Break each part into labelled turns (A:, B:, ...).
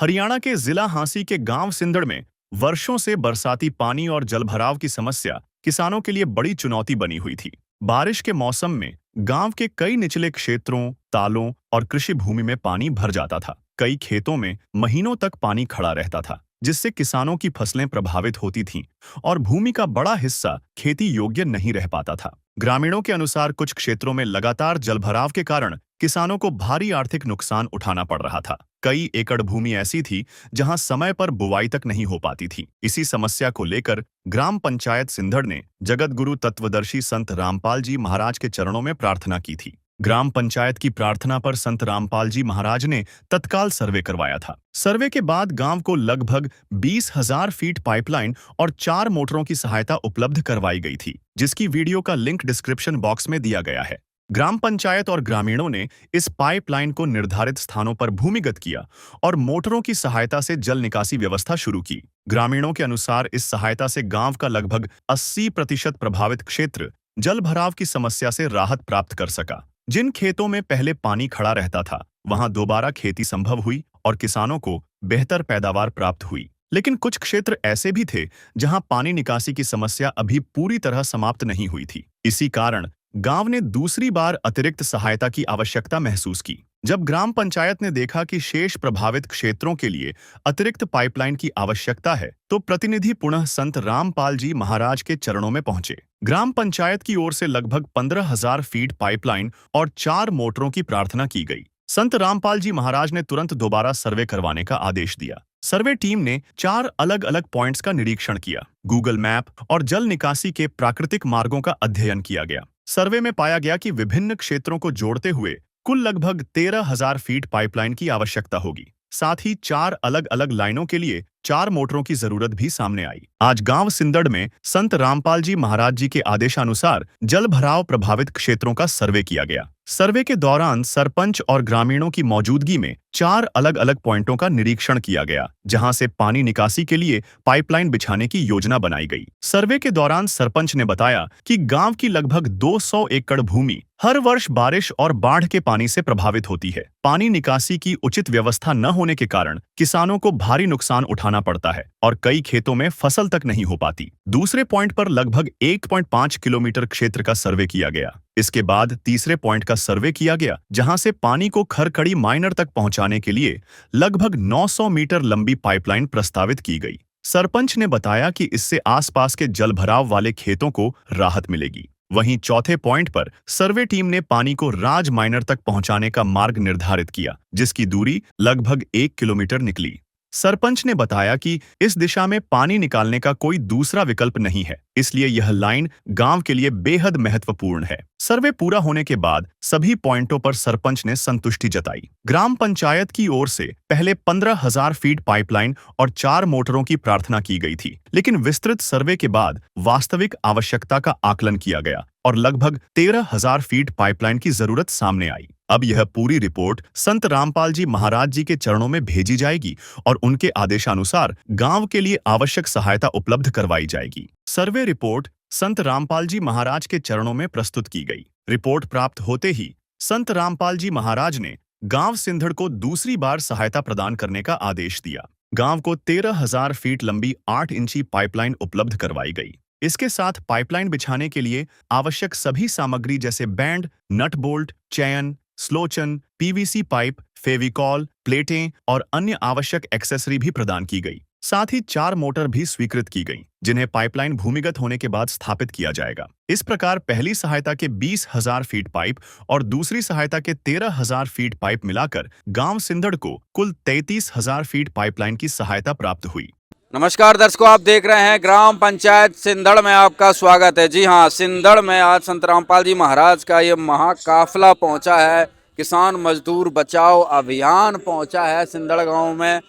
A: हरियाणा के जिला हांसी के गांव सिंदड़ में वर्षों से बरसाती पानी और जलभराव की समस्या किसानों के लिए बड़ी चुनौती बनी हुई थी। बारिश के मौसम में गांव के कई निचले क्षेत्रों, तालों और कृषि भूमि में पानी भर जाता था। कई खेतों में महीनों तक पानी खड़ा रहता था, जिससे किसानों की फसलें प्रभावित होती थीं और भूमि का बड़ा हिस्सा खेती योग्य नहीं रह पाता था। ग्रामीणों के अनुसार कुछ क्षेत्रों में लगातार जलभराव के कारण किसानों को भारी आर्थिक नुकसान उठाना पड़ रहा था। कई एकड़ भूमि ऐसी थी जहां समय पर बुवाई तक नहीं हो पाती थी। इसी समस्या को लेकर ग्राम पंचायत सिंधड़ ने जगत गुरु तत्वदर्शी संत रामपाल जी महाराज के चरणों में प्रार्थना की थी। ग्राम पंचायत की प्रार्थना पर संत रामपाल जी महाराज ने तत्काल सर्वे करवाया था। सर्वे के बाद गांव को लगभग 20,000 फीट पाइपलाइन और 4 मोटरों की सहायता उपलब्ध करवाई गई थी, जिसकी वीडियो का लिंक डिस्क्रिप्शन बॉक्स में दिया गया है। ग्राम पंचायत और ग्रामीणों ने इस पाइपलाइन को निर्धारित स्थानों पर भूमिगत किया और मोटरों की सहायता से जल निकासी व्यवस्था शुरू की। ग्रामीणों के अनुसार इस सहायता से गांव का लगभग 80% प्रभावित क्षेत्र जल भराव की समस्या से राहत प्राप्त कर सका। जिन खेतों में पहले पानी खड़ा रहता था, वहां दोबारा खेती संभव हुई और किसानों को बेहतर पैदावार प्राप्त हुई। लेकिन कुछ क्षेत्र ऐसे भी थे जहां पानी निकासी की समस्या अभी पूरी तरह समाप्त नहीं हुई थी। इसी कारण गांव ने दूसरी बार अतिरिक्त सहायता की आवश्यकता महसूस की। जब ग्राम पंचायत ने देखा कि शेष प्रभावित क्षेत्रों के लिए अतिरिक्त पाइपलाइन की आवश्यकता है, तो प्रतिनिधि पुनः संत रामपाल जी महाराज के चरणों में पहुंचे। ग्राम पंचायत की ओर से लगभग 15,000 फीट पाइपलाइन और 4 मोटरों की प्रार्थना की गई। संत रामपाल जी महाराज ने तुरंत दोबारा सर्वे करवाने का आदेश दिया। सर्वे टीम ने 4 अलग-अलग पॉइंट्स का निरीक्षण किया। गूगल मैप और जल निकासी के प्राकृतिक मार्गों का अध्ययन किया गया। सर्वे में पाया गया कि विभिन्न क्षेत्रों को जोड़ते हुए कुल लगभग 13,000 फीट पाइपलाइन की आवश्यकता होगी। साथ ही 4 अलग-अलग लाइनों के लिए 4 मोटरों की जरूरत भी सामने आई। आज गांव सिंदड़ में संत रामपाल जी महाराज जी के आदेशानुसार जल भराव प्रभावित क्षेत्रों का सर्वे किया गया। सर्वे के दौरान सरपंच और ग्रामीणों की मौजूदगी में 4 अलग-अलग पॉइंटों का निरीक्षण किया गया, जहां से पानी निकासी के लिए पाइपलाइन बिछाने की योजना बनाई गई। सर्वे के दौरान सरपंच ने बताया कि गांव की लगभग 200 एकड़ भूमि हर वर्ष बारिश और बाढ़ के पानी से प्रभावित होती है। पानी निकासी की उचित व्यवस्था न होने के कारण किसानों को भारी नुकसान उठाना पड़ता है और कई खेतों में फसल तक नहीं हो पाती। दूसरे पॉइंट पर लगभग 1.5 किलोमीटर क्षेत्र का सर्वे किया गया। इसके बाद तीसरे पॉइंट का सर्वे किया गया, जहां से पानी को खरकड़ी माइनर तक पहुंचाने के लिए लगभग 900 मीटर लंबी पाइपलाइन प्रस्तावित की गई। सरपंच ने बताया कि इससे आसपास के जलभराव वाले खेतों को राहत मिलेगी। वहीं चौथे पॉइंट पर सर्वे टीम ने पानी को राज माइनर तक पहुंचाने का मार्ग निर्धारित किया, जिसकी दूरी लगभग 1 किलोमीटर निकली। सरपंच ने बताया कि इस दिशा में पानी निकालने का कोई दूसरा विकल्प नहीं है, इसलिए यह लाइन गांव के लिए बेहद महत्वपूर्ण है। सर्वे पूरा होने के बाद सभी पॉइंटों पर सरपंच ने संतुष्टि जताई। ग्राम पंचायत की ओर से पहले 15,000 फीट पाइपलाइन और 4 मोटरों की प्रार्थना की गई थी, लेकिन विस्तृत सर्वे के बाद वास्तविक आवश्यकता का आकलन किया गया और लगभग 13,000 फीट पाइपलाइन की जरूरत सामने आई। अब यह पूरी रिपोर्ट संत रामपाल जी महाराज जी के चरणों में भेजी जाएगी और उनके आदेशानुसार गांव के लिए आवश्यक सहायता उपलब्ध करवाई जाएगी। सर्वे रिपोर्ट संत रामपाल जी महाराज के चरणों में प्रस्तुत की गई। रिपोर्ट प्राप्त होते ही संत रामपाल जी महाराज ने गांव सिंधड़ को दूसरी बार सहायता प्रदान करने का आदेश दिया। गांव को 13,000 फीट लंबी 8 इंची पाइपलाइन उपलब्ध करवाई गई। इसके साथ पाइपलाइन बिछाने के लिए आवश्यक सभी सामग्री जैसे बैंड, नट बोल्ट, चैन, स्लोचन, पीवीसी पाइप, फेविकॉल, प्लेटें और अन्य आवश्यक एक्सेसरी भी प्रदान की गई। साथ ही 4 मोटर भी स्वीकृत की गई, जिन्हें पाइपलाइन भूमिगत होने के बाद स्थापित किया जाएगा। इस प्रकार पहली सहायता के 20,000 फीट पाइप और दूसरी सहायता के 13,000 फीट पाइप मिलाकर गांव सिंधड़ को कुल 33,000 फीट पाइपलाइन की सहायता प्राप्त हुई।
B: नमस्कार दर्शकों, आप देख रहे हैं ग्राम पंचायत सिंधड़ में आपका स्वागत है। जी हाँ, सिंधड़ में आज संत रामपाल जी महाराज का ये महाकाफला पहुंचा है। किसान मजदूर बचाओ अभियान पहुंचा है सिंधड़ गांव में,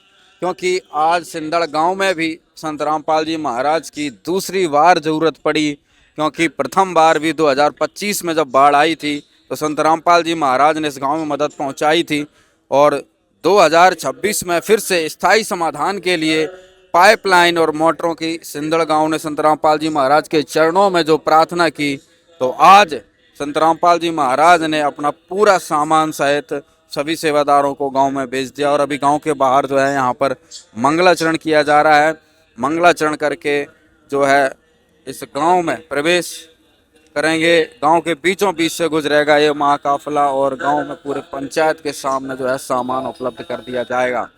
B: क्योंकि आज सिंधड़ गांव में भी संत रामपाल जी महाराज की दूसरी बार ज़रूरत पड़ी। क्योंकि प्रथम बार भी 2025 में जब बाढ़ आई थी तो संत रामपाल जी महाराज ने इस गाँव में मदद पहुँचाई थी और 2026 में फिर से स्थायी समाधान के लिए पाइपलाइन और मोटरों की सिंधड़ गांव ने संत रामपाल जी महाराज के चरणों में जो प्रार्थना की, तो आज संत रामपाल जी महाराज ने अपना पूरा सामान सहित सभी सेवादारों को गांव में भेज दिया और अभी गांव के बाहर जो है यहाँ पर मंगलाचरण किया जा रहा है। मंगलाचरण करके जो है इस गांव में प्रवेश करेंगे। गांव के बीचों बीच से गुजरेगा ये महाकाफला और गांव में पूरे पंचायत के सामने जो है सामान उपलब्ध कर दिया जाएगा।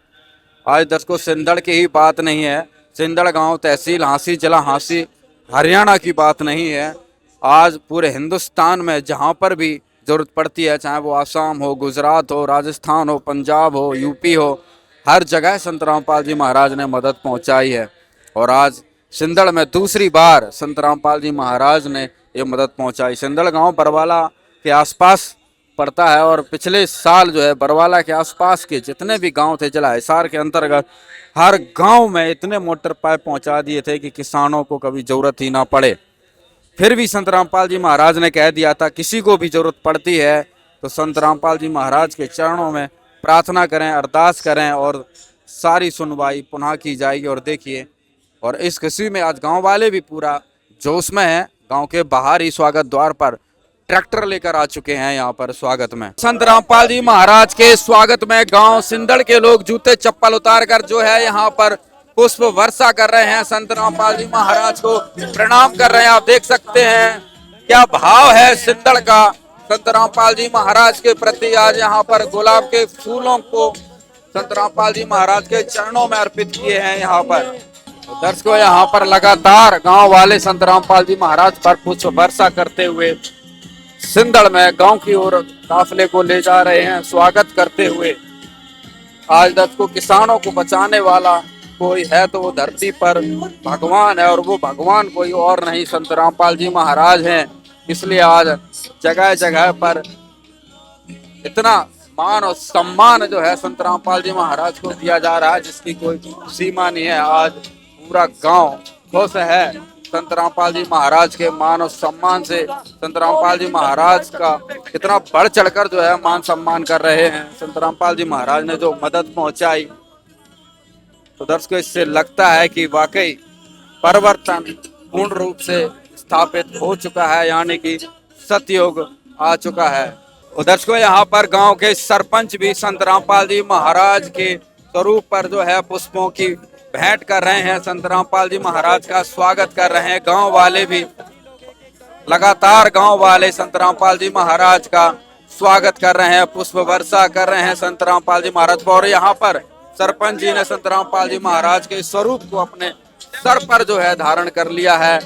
B: आज दर्शकों सिंधड़ की ही बात नहीं है, सिंधड़ गांव तहसील हांसी जिला हांसी हरियाणा की बात नहीं है। आज पूरे हिंदुस्तान में जहां पर भी जरूरत पड़ती है, चाहे वो आसाम हो, गुजरात हो, राजस्थान हो, पंजाब हो, यूपी हो, हर जगह संत रामपाल जी महाराज ने मदद पहुंचाई है। और आज सिंधड़ में दूसरी बार संत रामपाल जी महाराज ने ये मदद पहुंचाई। सिंधड़ गांव बरवाला के आसपास पड़ता है और पिछले साल जो है बरवाला के आसपास के जितने भी गांव थे जिला हिसार के अंतर्गत हर गांव में इतने मोटर पाइप पहुंचा दिए थे कि किसानों को कभी जरूरत ही ना पड़े। फिर भी संत रामपाल जी महाराज ने कह दिया था किसी को भी जरूरत पड़ती है तो संत रामपाल जी महाराज के चरणों में प्रार्थना करें, अरदास करें और सारी सुनवाई पुनः की जाएगी। और देखिए, और इस खुशी में आज गांव वाले भी पूरा जोश में हैं। गांव के बाहर ही स्वागत द्वार पर ट्रैक्टर लेकर आ चुके हैं यहाँ पर स्वागत में। संत रामपाल जी महाराज के स्वागत में गांव सिंधड़ के लोग जूते चप्पल उतार कर जो है यहाँ पर पुष्प वर्षा कर रहे हैं। संत रामपाल जी महाराज को प्रणाम कर रहे हैं। आप देख सकते हैं क्या भाव है सिंधड़ का संत रामपाल जी महाराज के प्रति। आज यहाँ पर गुलाब के फूलों को संत रामपाल जी महाराज के चरणों में अर्पित किए हैं। यहाँ पर दर्शकों यहाँ पर लगातार गांव वाले संत रामपाल जी महाराज पर पुष्प वर्षा करते हुए सिंधड़ में गांव की ओर काफले को ले जा रहे हैं स्वागत करते हुए। आज दर्शकों किसानों को बचाने वाला कोई है तो वो धरती पर भगवान है और वो भगवान कोई और नहीं संत रामपाल जी महाराज हैं। इसलिए आज जगह जगह पर इतना मान और सम्मान जो है संत रामपाल जी महाराज को दिया जा रहा है जिसकी कोई सीमा नहीं है। आज पूरा गांव खुश है संत रामपाल जी महाराज के मान और सम्मान से। संत रामपाल जी महाराज का इतना बढ़ चढ़कर जो है मान सम्मान कर रहे हैं। संत रामपाल जी महाराज ने जो मदद पहुंचाई तो दर्शकों इससे लगता है कि वाकई परिवर्तन पूर्ण रूप से स्थापित हो चुका है, यानी कि सतयुग आ चुका है। और दर्शकों यहाँ पर गांव के सरपंच भी संत रामपाल जी महाराज के स्वरूप पर जो है पुष्पों की भेंट कर रहे हैं, संत रामपाल जी महाराज का स्वागत कर रहे हैं। गांव वाले भी लगातार गांव वाले संत रामपाल जी महाराज का स्वागत कर रहे हैं, पुष्प वर्षा कर रहे हैं संत रामपाल जी महाराज पर। और यहाँ पर सरपंच जी ने संत रामपाल जी महाराज के स्वरूप को अपने सर पर जो है धारण कर लिया है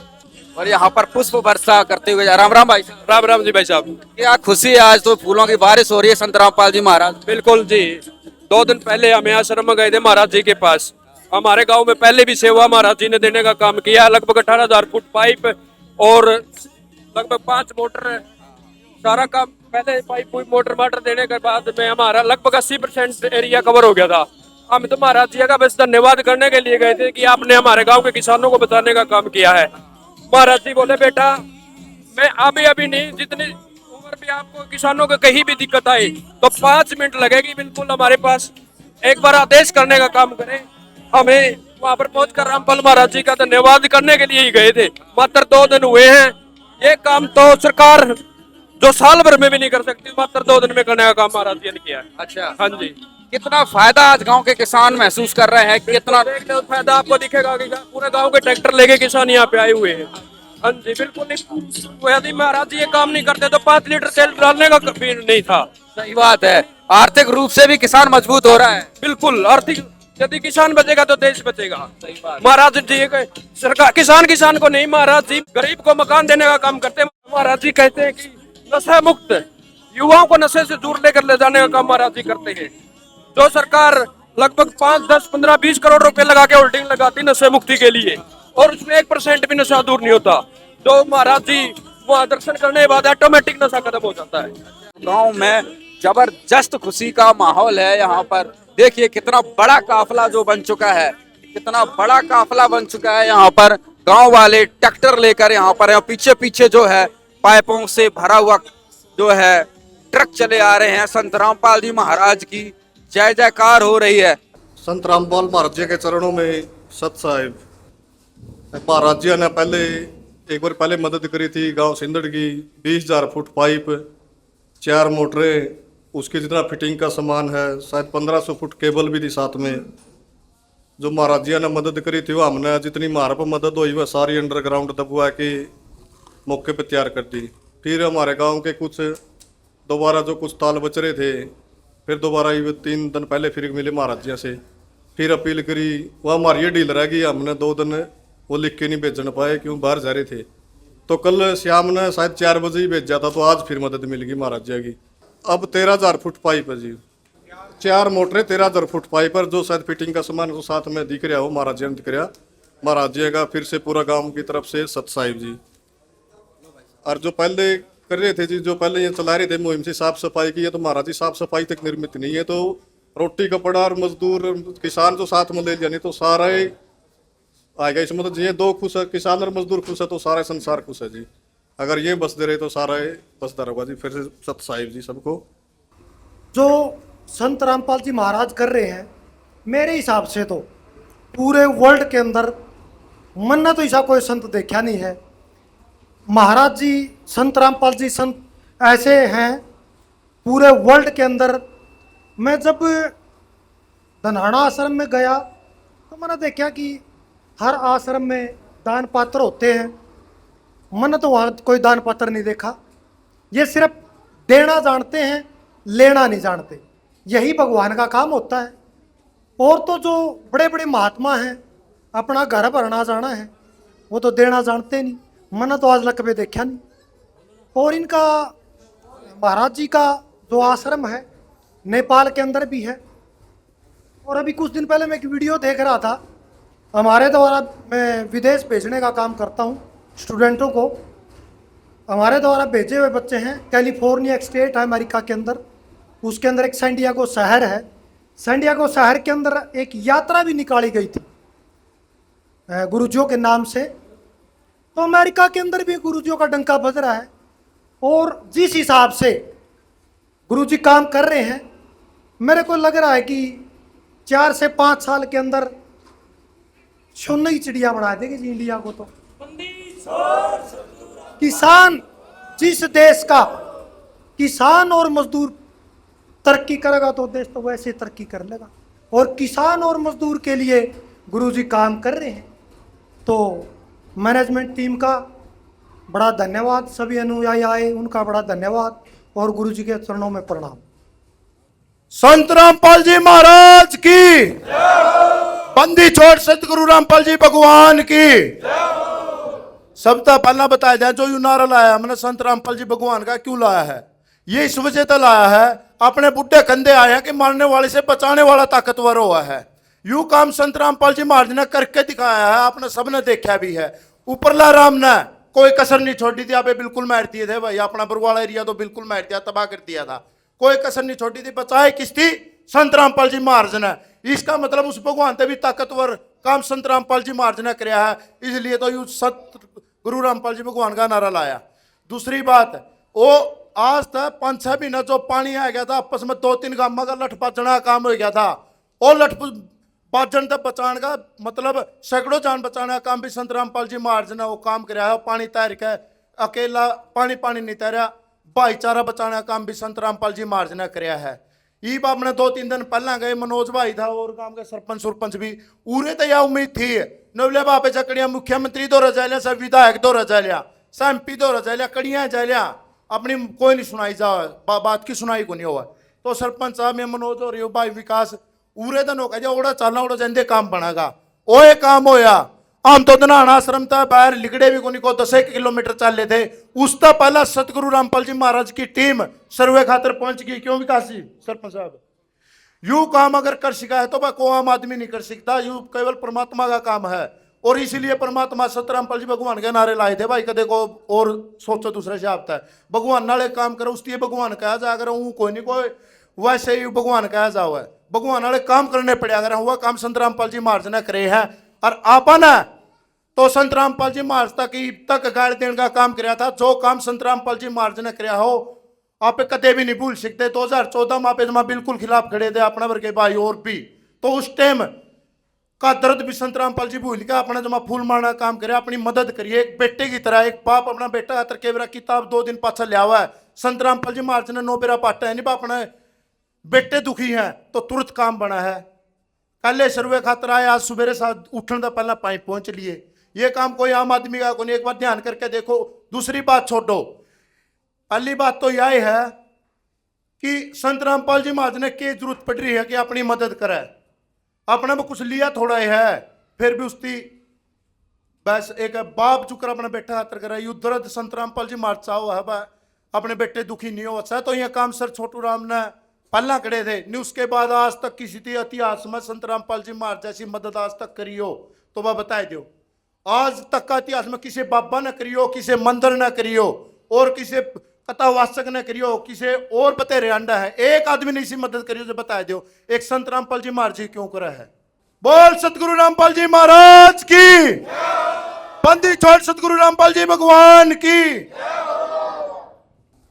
B: और यहाँ पर पुष्प वर्षा करते हुए राम राम भाई।
C: राम राम जी भाई साहब।
B: क्या खुशी है, आज तो फूलों की बारिश हो रही है संत रामपाल जी महाराज।
C: बिल्कुल जी, 2 दिन पहले हम आश्रम में गए थे महाराज जी के पास। हमारे गांव में पहले भी सेवा महाराज जी ने देने का काम किया। लगभग 18,000 फुट पाइप और लगभग 5 मोटर, सारा काम पहले पाइप मोटर वाटर देने के बाद में हमारा लगभग 80% एरिया कवर हो गया था। हम तो महाराज जी का बस धन्यवाद करने के लिए गए थे कि आपने हमारे गांव के किसानों को बचाने का काम किया है। महाराज जी बोले बेटा मैं अभी नहीं, जितनी उम्र भी आपको किसानों को कहीं भी दिक्कत आए तो 5 मिनट लगेगी, बिल्कुल हमारे पास एक बार आदेश करने का काम करें। हमें वहाँ पर पहुंचकर रामपाल महाराज जी का धन्यवाद करने के लिए ही गए थे। मात्र 2 दिन हुए हैं। ये काम तो सरकार जो साल भर में भी नहीं कर सकती, मात्र 2 दिन में करने का काम महाराज जी ने किया है।
B: अच्छा,
C: हाँ जी।
B: कितना फायदा आज गांव के किसान महसूस कर रहे हैं, कितना
C: फायदा आपको दिखेगा कि पूरे गांव के ट्रैक्टर लेके किसान यहाँ पे आए हुए हैं। हाँ जी बिल्कुल। यदि महाराज जी ये काम नहीं करते तो 5 लीटर तेल डालने का भी नहीं था।
B: सही बात है, आर्थिक रूप से भी किसान मजबूत हो रहा है।
C: बिल्कुल, आर्थिक यदि किसान बचेगा तो देश बचेगा। महाराज जी सरकार किसान को नहीं, महाराज जी गरीब को मकान देने का काम करते हैं। महाराज जी कहते हैं कि नशा मुक्त युवाओं को नशे से दूर लेकर ले जाने का काम महाराज जी करते हैं। जो सरकार लगभग 5, 10, 15, 20 करोड़ रुपए लगा के होल्डिंग लगाती नशे मुक्ति के लिए और उसमें 1% भी नशा दूर नहीं होता। जो महाराज जी वहाँ दर्शन करने के बाद ऑटोमेटिक नशा खत्म हो जाता है।
B: गांव में जबरदस्त खुशी का माहौल है। यहाँ पर देखिए कितना बड़ा काफला जो बन चुका है, कितना बड़ा काफला बन चुका है। यहाँ पर गांव वाले ट्रैक्टर लेकर यहाँ पर पीछे पीछे जो है पाइपों से भरा हुआ जो है ट्रक चले आ रहे हैं। संत रामपाल जी महाराज की जय जयकार हो रही है।
D: संत रामपाल महाराज जी के चरणों में सत साहिब। महाराज जी ने एक बार पहले मदद करी थी गांव सिंधड़ की। 20,000 फुट पाइप, 4 मोटरें उसके जितना फिटिंग का सामान है, शायद 1500 फुट केबल भी थी साथ में, जो महाराज जी ने मदद करी थी वो हमने जितनी हमारे पर मदद हुई वह सारी अंडरग्राउंड दबवा के मौके पर तैयार कर दी। फिर हमारे गांव के कुछ दोबारा जो कुछ ताल बच रहे थे, फिर दोबारा ये 3 दिन पहले फिर मिले महाराज जी से, फिर अपील करी। वह हमारी ये डील रह गई, हमने 2 दिन वो लिख के नहीं भेजने पाए क्यों बाहर जा रहे थे। तो कल शाम ने शायद 4 बजे ही भेजा था, तो आज फिर मदद मिल गई महाराज जी की। अब 13,000 फुट पाइप है जी, 4 मोटरें 13,000 फुट पाइप पर, जो शायद फिटिंग का सामान तो साथ में दिख रहा हो महाराज जी ने दिख रहा। महाराज जी का फिर से पूरा गांव की तरफ से सत साहिब जी। और जो पहले कर रहे थे जी, जो पहले ये चला रहे थे मुहिम से साफ सफाई की है, तो महाराज जी साफ सफाई तक निर्मित नहीं है, तो रोटी कपड़ा और मजदूर किसान जो साथ में ले जाने तो सारा आएगा इसमें। तो ये 2 खुश है, किसान और मजदूर खुश है तो सारा संसार खुश है जी। अगर ये बस दे रहे तो सारा बसदा रहेगा जी। फिर से सत साहिब जी सबको।
E: जो संत रामपाल जी महाराज कर रहे हैं, मेरे हिसाब से तो पूरे वर्ल्ड के अंदर मन्ना तो ऐसा कोई संत देखा नहीं है। महाराज जी संत रामपाल जी संत ऐसे हैं पूरे वर्ल्ड के अंदर। मैं जब धनाना आश्रम में गया तो मैंने देखा कि हर आश्रम में दान पात्र होते हैं। मैंने तो वहाँ कोई दान पात्र नहीं देखा। ये सिर्फ देना जानते हैं, लेना नहीं जानते। यही भगवान का काम होता है। और तो जो बड़े बड़े महात्मा हैं, अपना घर भरना जाना है, वो तो देना जानते नहीं। मैंने तो आज लक पे देखा नहीं। और इनका महाराज जी का जो आश्रम है नेपाल के अंदर भी है। और अभी कुछ दिन पहले मैं एक वीडियो देख रहा था, हमारे द्वारा मैं विदेश भेजने का काम करता हूँ स्टूडेंटों को। हमारे द्वारा भेजे हुए बच्चे हैं, कैलिफोर्निया एक स्टेट है अमेरिका के अंदर, उसके अंदर एक सैंडियागो शहर है। सैंडियागो शहर के अंदर एक यात्रा भी निकाली गई थी गुरुजियों के नाम से। तो अमेरिका के अंदर भी गुरुजियों का डंका बज रहा है। और जिस हिसाब से गुरुजी काम कर रहे हैं, मेरे को लग रहा है कि 4 से 5 साल के अंदर सोने की चिड़िया बना देगी जी इंडिया को। तो किसान, जिस देश का किसान और मजदूर तरक्की करेगा तो देश तो वैसे तरक्की कर लेगा। और किसान और मजदूर के लिए गुरुजी काम कर रहे हैं। तो मैनेजमेंट टीम का बड़ा धन्यवाद, सभी अनुयायी आए उनका बड़ा धन्यवाद, और गुरुजी के चरणों में प्रणाम।
F: संत रामपाल जी महाराज की, बंदी छोड़ सतगुरु रामपाल जी भगवान की। सबसे पहला बताया जाए, जो यू नारा लाया हमने संत रामपाल जी भगवान का क्यों लाया है, ये इस वजह से लाया है, अपने बुढ़े कंधे आए हैं कि मारने वाले से बचाने वाला ताकतवर हुआ है। यू काम संत रामपाल जी महाराज ने करके दिखाया है, आपने सबने देखा भी है। ऊपरला राम ने कोई कसर नहीं छोड़ी थी, आपे बिल्कुल मार दिए थे भाई। अपना बरवाला एरिया तो बिल्कुल मार दिया, तबाह कर दिया था, कोई कसर नहीं छोड़ी थी। बचाए किस थी? संत रामपाल जी महाराज ने। इसका मतलब उस भगवान से भी ताकतवर काम संत रामपाल जी महाराज ने किया है, इसलिए तो यू सत गुरु रामपाल जी भगवान का नारा लाया। दूसरी बात, वो आज तक 5-6 महीना जो पानी आ गया था, आपस में 2-3 गांव का लठ पाचना काम हो गया था। और लठ पाचन तक बचाने का मतलब सैकड़ों जान बचाने का काम भी संत रामपाल जी महाराज ने वो काम कराया है। पानी तैर के अकेला पानी नहीं तैरा, भाईचारा बचाने का काम भी संत रामपाल जी महाराज ने कराया है। ये बाप ने 2-3 दिन पहला गए, मनोज भाई था और गांव के सरपंच भी उरे तो यह उम्मीद थी नवले बापे चकड़िया मुख्यमंत्री दो रजा लिया, सब विधायक दो रजा लिया, सब MP दो रजा लिया, कड़िया जा लिया, अपनी कोई नहीं सुनाई जा बात की सुनाई को नहीं हुआ। तो सरपंच साहब में मनोज और भाई विकास उरे दिन होगा जो ओड़ा चलना ओड़ा जंदे काम बनागा। ओए काम होया, हम तो धनाना आश्रम था बाहर लिगड़े भी को नहीं को 10 किलोमीटर चल थे। उसका पहला सतगुरु रामपाल जी महाराज की टीम सर्वे खातर पहुंच गई। क्यों विकास जी सरपंच साहब, यू काम अगर कर सका है तो वह को आम आदमी नहीं कर सकता, यू केवल परमात्मा का काम है। और इसीलिए परमात्मा सत रामपाल जी भगवान के नारे लाए थे भाई, कदे को और सोचो दूसरे से आता है भगवान नाले काम करो, उसलिए भगवान कहा जा। अगर हूँ कोई नहीं कोई वैसे ही भगवान कहा जाओ है, भगवान वाले काम करने पड़े। अगर हुआ काम संत रामपाल जी महाराज ने करे हैं और आपन है तो संत रामपाल जी महाराज तक गाड़ देने का काम कराया था। जो काम संत रामपाल जी महाराज ने कराया हो आप कदे भी नहीं भूल सकते। 2014 में आप बिल्कुल खिलाफ खड़े थे अपना वर्ग के भाई और भी, तो उस टाइम का दर्द भी संत रामपाल जी भूल के अपना जमा फूल मारना काम करे, अपनी मदद करिए एक बेटे की तरह। एक बाप अपना बेटा खातर के किताब 2 दिन पाछा लिया हुआ है। संत रामपाल जी महाराज ने 9 बेरा पाटा है नहीं अपने बेटे दुखी हैं तो तुरंत काम बना है। कल सर्वे खातर आए, आज सवेरे साथ उठने का पहला पाइप पहुंच लिए। ये काम कोई आम आदमी का कोई, एक बार ध्यान करके देखो। दूसरी बात छोड़ो, पहली बात तो यह है कि संत रामपाल जी महाराज ने क्या जरूरत पड़ रही है कि अपनी मदद करे। अपने में कुछ लिया थोड़ा ही है, फिर भी उसकी बस एक बाप चुकर अपने बेटे खातर करे। युद्ध संत रामपाल जी महाराज चाहो है बा अपने बेटे दुखी नहीं हो तो यह काम सर छोटू राम ने पहला करे थे नहीं। उसके बाद आज तक किसी इतिहास में संत रामपाल जी महाराज जैसी मदद आज तक करी हो तो वह बताए दो। आज तक का इतिहास में किसी बाबा ने करी हो, किसी मंदिर ने करी हो, और किसी कथावाचक ने करी हो, किसी और बतेरे अंडा है, एक आदमी ने इसी मदद करी हो जो बताए दो। एक संत रामपाल जी महाराज जी क्यों करा है? बोल सतगुरु रामपाल जी महाराज की, बंदी छोड़ सतगुरु रामपाल जी भगवान की।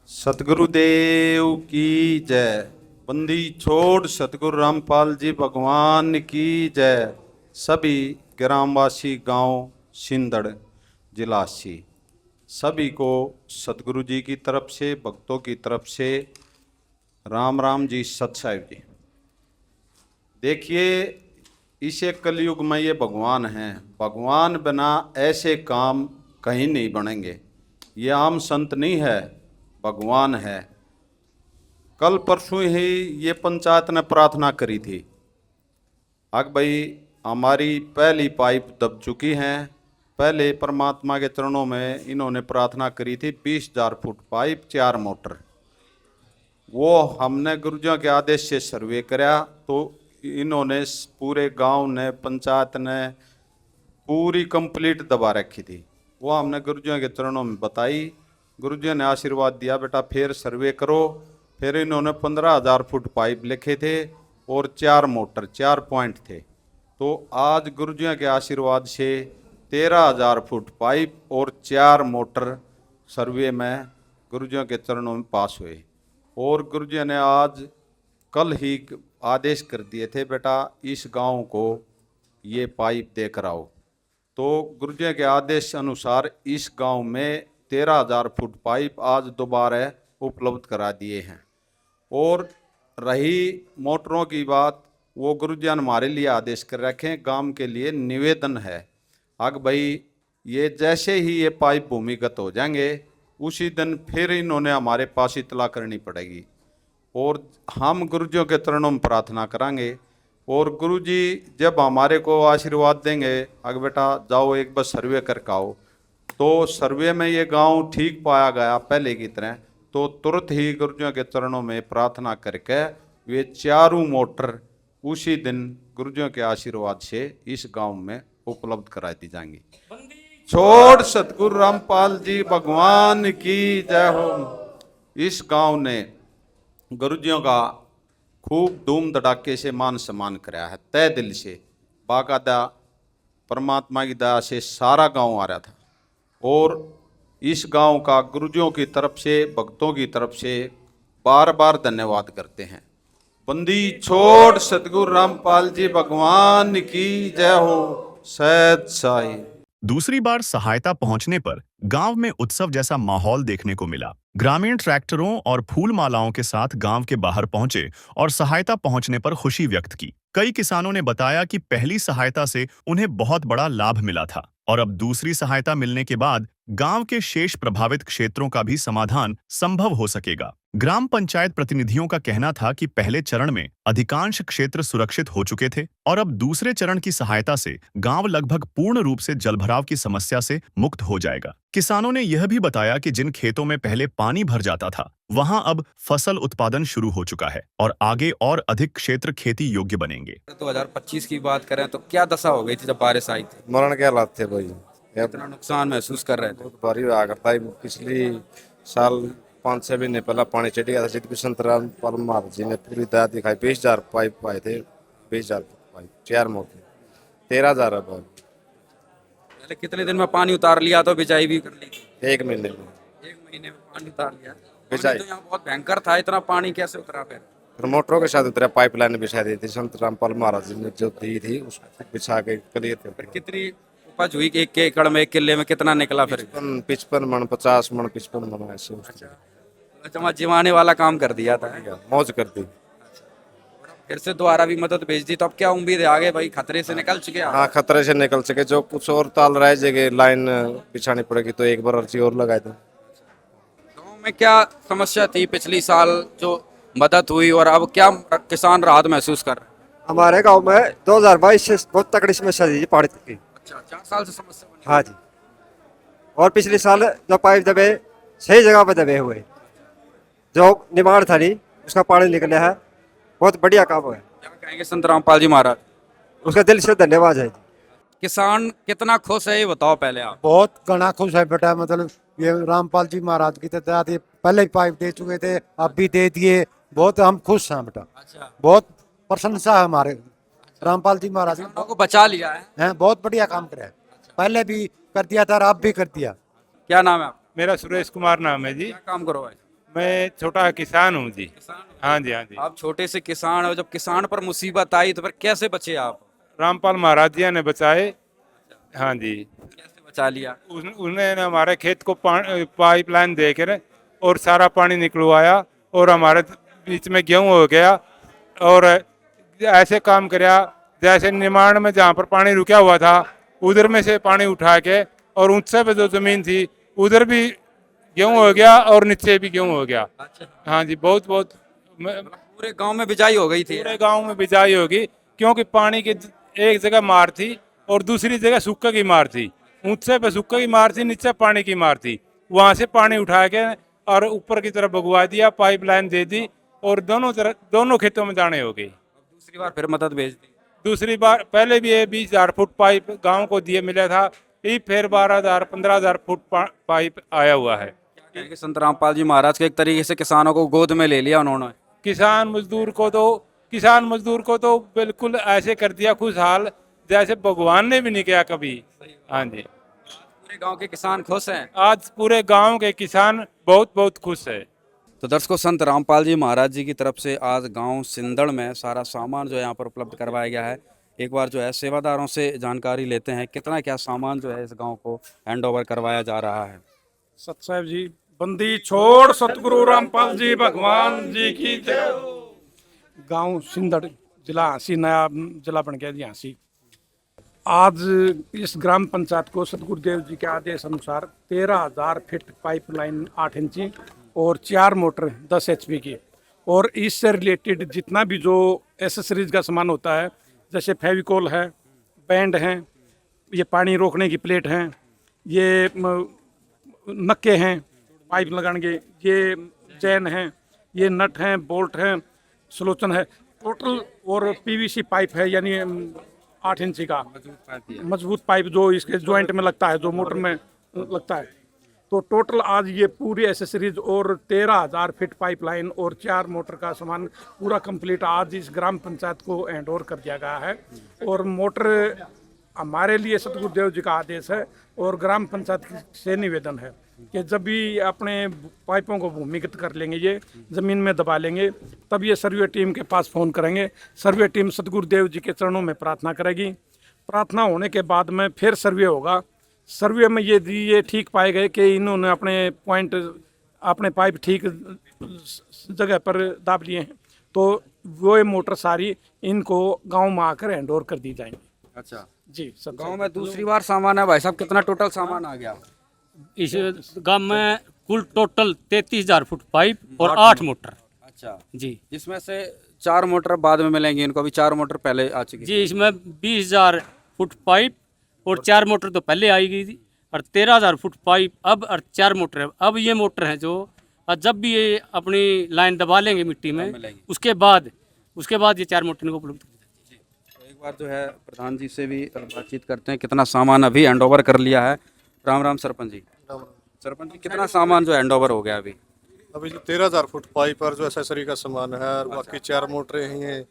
G: सतगुरुदेव की जय। बंदी छोड़ सतगुरु रामपाल जी भगवान की जय। सभी ग्रामवासी, गांव सिंदड़ जिलासी, सभी को सतगुरु जी की तरफ से, भक्तों की तरफ से राम राम जी, सत साहिब जी। देखिए, इसे कलयुग में ये भगवान हैं, भगवान बिना ऐसे काम कहीं नहीं बनेंगे। ये आम संत नहीं है, भगवान है। कल परसों ही ये पंचायत ने प्रार्थना करी थी, अग भाई हमारी पहली पाइप दब चुकी हैं। पहले परमात्मा के चरणों में इन्होंने प्रार्थना करी थी 20,000 फुट पाइप, 4 मोटर। वो हमने गुरुजियों के आदेश से सर्वे कराया तो इन्होंने पूरे गांव ने, पंचायत ने पूरी कंप्लीट दबा रखी थी। वो हमने गुरुजियों के चरणों में बताई, गुरुजियों ने आशीर्वाद दिया, बेटा फिर सर्वे करो। फिर इन्होंने 15,000 फुट पाइप लिखे थे और 4 मोटर, 4 पॉइंट थे। तो आज गुरुजियों के आशीर्वाद से 13,000 फुट पाइप और 4 मोटर सर्वे में गुरुजियों के चरणों में पास हुए। और गुरुजियों ने आज कल ही आदेश कर दिए थे, बेटा इस गांव को ये पाइप देकर आओ। तो गुरुजियों के आदेश अनुसार इस गांव में 13,000 फुट पाइप आज दोबारा उपलब्ध करा दिए हैं। और रही मोटरों की बात, वो गुरुजियों ने हमारे लिए आदेश कर रखे, गांव के लिए निवेदन है। अग भाई ये जैसे ही ये पाइप भूमिगत हो जाएंगे उसी दिन फिर इन्होंने हमारे पास इतला करनी पड़ेगी और हम गुरुजियों के चरणों में प्रार्थना करेंगे। और गुरुजी जब हमारे को आशीर्वाद देंगे, अग बेटा जाओ एक बार सर्वे करके आओ, तो सर्वे में ये गांव ठीक पाया गया पहले की तरह, तो तुरंत ही गुरुजियों के चरणों में प्रार्थना करके वे 4 मोटर उसी दिन गुरुजियों के आशीर्वाद से इस गांव में उपलब्ध करा दी जाएंगी। छोड़ सतगुरु रामपाल जी भगवान की जय हो। इस गांव ने गुरुजियों का खूब धूम धड़ाके से मान सम्मान कराया है, तय दिल से। बाकायदा परमात्मा की दया से सारा गांव आ रहा था और इस गांव का गुरुजियों की तरफ से, भक्तों की तरफ से बार बार धन्यवाद करते हैं। बंदी छोड़ सतगुरु रामपाल जी भगवान की जय हो। सत साई।
A: दूसरी बार सहायता पहुंचने पर गांव में उत्सव जैसा माहौल देखने को मिला। ग्रामीण ट्रैक्टरों और फूल मालाओं के साथ गांव के बाहर पहुंचे और सहायता पहुंचने पर खुशी व्यक्त की। कई किसानों ने बताया कि पहली सहायता से उन्हें बहुत बड़ा लाभ मिला था और अब दूसरी सहायता मिलने के बाद गांव के शेष प्रभावित क्षेत्रों का भी समाधान संभव हो सकेगा। ग्राम पंचायत प्रतिनिधियों का कहना था कि पहले चरण में अधिकांश क्षेत्र सुरक्षित हो चुके थे और अब दूसरे चरण की सहायता से गांव लगभग पूर्ण रूप से जलभराव की समस्या से मुक्त हो जाएगा। किसानों ने यह भी बताया कि जिन खेतों में पहले पानी भर जाता था वहां अब फसल उत्पादन शुरू हो चुका है और आगे और अधिक क्षेत्र खेती योग्य बनेंगे।
B: 2025 की बात करें तो क्या दशा हो गई थी जब बारिश आई थी?
H: मरण के हालात थे भाई,
B: कितना नुकसान महसूस कर रहे थे?
H: बहुत भारी हुआ करता है। पिछली साल 5-6 महीने पहले पानी चढ़ गया था, जितनी संत रामपाल महाराज जी ने पूरी दया दिखाई। 20,000 पाइप पाए थे, 20,000 पाइप, 4 मोटर, 13,000 अब।
B: पहले कितने दिन में पानी उतार लिया तो बिजाई भी कर ली थी?
H: 1 महीने में।
B: 1 महीने में पानी उतार लिया।
H: बिजाई
B: तो यहाँ बहुत भयंकर था, इतना पानी कैसे उतरा फिर?
H: मोटरों के साथ उतरा, पाइपलाइन बिछा दी थी संत रामपाल महाराज जी ने, जो दी थी उसको बिछा के क्लियर थे।
B: फिर कितनी उपज हुई? 1 एकड़ में, 1 किले में कितना निकला फिर?
H: 55 मन, 50 मन, 55 मन ऐसे।
B: जमा जिमाने वाला काम कर दिया था।
H: मौज कर दी।
B: फिर से दोबारा भी मदद भेज दी, तो अब क्या उम्मीद है आगे? भाई खतरे से निकल चुके हैं।
H: हाँ, खतरे से निकल सके, जो कुछ और ताल रह जाएगी, लाइन बिछानी पड़ेगी, तो एक बार अर्जी और लगाए दो।
B: गाँव में क्या समस्या थी पिछली साल जो मदद हुई, और अब क्या किसान राहत महसूस कर रहे हैं?
I: हमारे गांव में 2022 से बहुत तकड़ी समस्या थी जी पानी की।
B: अच्छा, 4 साल से समस्या बनी।
I: हाँ जी। और पिछले साल जो पाइप दबे सही जगह पे दबे हुए, जो निर्माण था नहीं उसका पानी निकला है, बहुत बढ़िया काम है।
B: क्या कहेंगे संत रामपाल जी महाराज?
I: उसका दिल से धन्यवाद है जी।
B: किसान कितना खुश है ये बताओ पहले आप।
J: बहुत घना खुश है बेटा, मतलब ये रामपाल जी महाराज की तरह पहले ही पाइप दे चुके थे, अब भी दे दिए, बहुत हम खुश हैं बेटा।
B: अच्छा,
J: बहुत प्रशंसा है हमारे रामपाल जी महाराज की।
B: किसानों को बचा लिया है।
J: हैं, बहुत बढ़िया काम करे हैं। पहले भी कर दिया था और अब भी कर दिया।
B: क्या नाम है आप?
K: मेरा सुरेश कुमार नाम है जी।
B: क्या काम करो भाई?
K: मैं छोटा किसान हूँ जी। हाँ जी, हाँ जी।
B: आप छोटे से किसान हो, जब किसान पर मुसीबत आई तो फिर कैसे बचे आप?
K: रामपाल महाराज जी ने बचाए। हाँ जी।
B: कैसे बचा लिया?
K: उन्होंने हमारे खेत को पाइपलाइन दे कर और सारा पानी निकलवाया, और हमारे बीच में गेहूं हो गया। और ऐसे काम किया जैसे निर्माण में जहाँ पर पानी रुका हुआ था उधर में से पानी उठा के, और ऊंचे पे जो जमीन थी उधर भी गेहूं हो गया और नीचे भी गेहूं हो गया। हाँ जी, बहुत बहुत
B: पूरे गांव में बिजाई हो गई थी।
K: पूरे गांव में बिजाई होगी, क्योंकि पानी की एक जगह मार थी और दूसरी जगह सूखे की मार थी। ऊंचे पे सूखे की मार थी, नीचे पानी की मार थी। वहां से पानी उठा के और ऊपर की तरफ भगवा दिया, पाइपलाइन दे दी, और दोनों खेतों में दाने हो गई।
B: दूसरी बार फिर मदद भेज दी।
K: दूसरी बार पहले भी ये 20,000 फुट पाइप गांव को दिए मिला था, ये फिर 12,000 15,000 फुट पाइप आया हुआ है।
B: क्या कहेंगे संत रामपाल जी महाराज के एक तरीके से किसानों को गोद में ले लिया उन्होंने।
K: किसान मजदूर को तो बिल्कुल ऐसे कर दिया खुशहाल जैसे भगवान ने भी नहीं किया कभी। हाँ जी,
B: पूरे गांव के किसान खुश हैं।
K: आज पूरे गांव के किसान बहुत बहुत खुश है।
B: तो दर्शकों, संत रामपाल जी महाराज जी की तरफ से आज गांव सिंदड़ में सारा सामान जो है यहाँ पर उपलब्ध करवाया गया है। एक बार जो है सेवादारों से जानकारी लेते हैं कितना क्या सामान जो है इस गांव को हैंड ओवर करवाया जा रहा है।
L: सत साहब जी, बंदी छोड़ सतगुरु रामपाल जी भगवान जी की जय। गांव सिंदड़, जिला हाँसी, नया जिला बन गया जी हाँसी। आज इस ग्राम पंचायत को सतगुरुदेव जी के आदेश अनुसार 13,000 फीट पाइपलाइन 8 इंची और 4 मोटर 10 HP की, और इससे रिलेटेड जितना भी जो एसेसरीज का सामान होता है, जैसे फेविकोल है, बैंड हैं, ये पानी रोकने की प्लेट हैं, ये नक्के हैं पाइप लगाने के, ये चैन हैं, ये नट हैं, बोल्ट हैं, सलोचन है टोटल, और PVC पाइप है, यानी 8 इंची का मजबूत पाइप जो इसके ज्वाइंट में लगता है, जो मोटर में लगता है। तो टोटल आज ये पूरी एसेसरीज और 13,000 फीट पाइपलाइन और 4 मोटर का सामान पूरा कंप्लीट आज इस ग्राम पंचायत को हैंड ओवर कर दिया गया है। और मोटर हमारे लिए सतगुरुदेव जी का आदेश है, और ग्राम पंचायत से निवेदन है कि जब भी अपने पाइपों को भूमिगत कर लेंगे, ये ज़मीन में दबा लेंगे, तब ये सर्वे टीम के पास फ़ोन करेंगे। सर्वे टीम सतगुरुदेव जी के चरणों में प्रार्थना करेगी। प्रार्थना होने के बाद में फिर सर्वे होगा। सर्वे में ये ठीक पाए गए कि इन्होंने अपने पाइप ठीक जगह पर दाब लिए हैं, तो वो मोटर सारी इनको गांव में आकर हैंड ओवर कर दी जाएंगी।
B: अच्छा
L: जी, सब
B: गांव में दूसरी बार सामान है भाई साहब, कितना टोटल सामान आ गया?
M: इस गांव में कुल टोटल 33,000 फुट पाइप और 8 मोटर।
B: अच्छा
M: जी,
B: जिसमें से 4 मोटर बाद में मिलेंगी इनको, अभी 4 मोटर पहले आ चुकी
M: जी। इसमें 20,000 फुट पाइप और 4 मोटर तो पहले आई गई थी, और 13,000 फुट पाइप अब, और 4 मोटर है। अब ये मोटर है जो जब भी ये अपनी लाइन दबा लेंगे मिट्टी में, उसके बाद ये 4 मोटर को उपलब्ध।
B: तो एक बार जो है प्रधान जी से भी बातचीत करते हैं, कितना सामान अभी हैंड ओवर कर लिया है। राम राम सरपंच जी। सरपंच जी, कितना सामान जो हैंड ओवर हो गया अभी?
D: अभी जो 13,000 फुट पाइप और जो एसेसरी का सामान है, और बाकी 4 मोटरें हैं,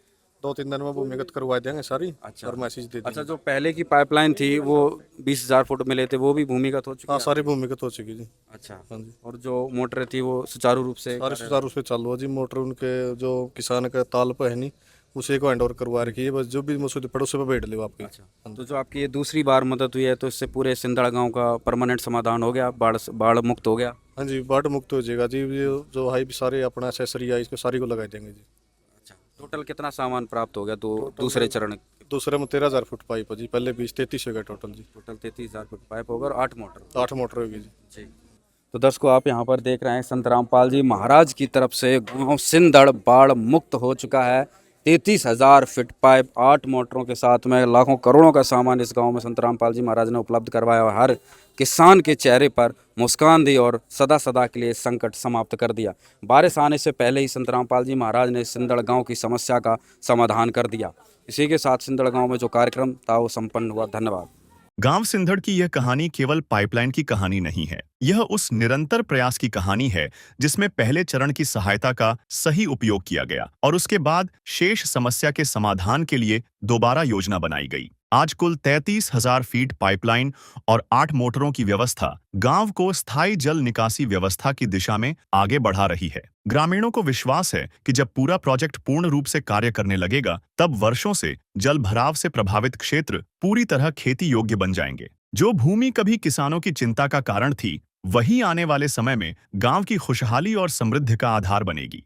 D: 2-3 दिन में भूमिगत करवा देंगे सारी।
B: अच्छा,
D: और मैसेज दे देंगे।
B: अच्छा, जो पहले की पाइपलाइन थी वो 20,000 फुट मिले थे, वो भी भूमिगत हो चुकी
D: हाँ,
B: है?
D: सारी भूमिगत हो चुकी जी।
B: अच्छा,
D: हाँ जी,
B: और जो मोटर थी वो सुचारू रूप से?
D: सारी सुचारू रूप से चालू है जी। मोटर उनके जो किसान का ताल पर है नहीं, उसे को हैंड ओवर करवा रखी है, बस जो भी मसूद पड़ोसी पे बैठ ले आपकी।
B: अच्छा, तो जो आपकी ये दूसरी बार मदद हुई है, तो इससे पूरे सिंदड़ गांव का परमानेंट समाधान हो गया, बाढ़ मुक्त हो गया?
D: हाँ जी, बाढ़ मुक्त हो जाएगा जी। ये जो हाई सारे अपना एसेसरी है इसको सारी को लगा देंगे जी।
B: अच्छा, टोटल कितना सामान प्राप्त हो गया दूसरे चरण?
D: दूसरे में 13,000 फुट पाइप है जी, पहले 20-33 हो गया टोटल जी।
B: टोटल 33,000 फुट पाइप होगा और 8 मोटर।
D: 8 मोटर होगी जी।
B: तो दर्शकों, आप यहाँ पर देख रहे हैं संत रामपाल जी महाराज की तरफ से गांव सिंदड़ बाढ़ मुक्त हो चुका है। 33,000 फीट पाइप, 8 मोटरों के साथ में लाखों करोड़ों का सामान इस गांव में संत रामपाल जी महाराज ने उपलब्ध करवाया और हर किसान के चेहरे पर मुस्कान दी और सदा सदा के लिए संकट समाप्त कर दिया। बारिश आने से पहले ही संत रामपाल जी महाराज ने सिंदड़ गांव की समस्या का समाधान कर दिया। इसी के साथ सिंदड़ गांव में जो कार्यक्रम था वो संपन्न हुआ। धन्यवाद।
A: गांव सिंधड़ की यह कहानी केवल पाइपलाइन की कहानी नहीं है, यह उस निरंतर प्रयास की कहानी है जिसमें पहले चरण की सहायता का सही उपयोग किया गया और उसके बाद शेष समस्या के समाधान के लिए दोबारा योजना बनाई गई। आज कुल 33,000 फीट पाइपलाइन और 8 मोटरों की व्यवस्था गांव को स्थायी जल निकासी व्यवस्था की दिशा में आगे बढ़ा रही है। ग्रामीणों को विश्वास है कि जब पूरा प्रोजेक्ट पूर्ण रूप से कार्य करने लगेगा, तब वर्षों से जल भराव से प्रभावित क्षेत्र पूरी तरह खेती योग्य बन जाएंगे। जो भूमि कभी किसानों की चिंता का कारण थी, वही आने वाले समय में गांव की खुशहाली और समृद्धि का आधार बनेगी।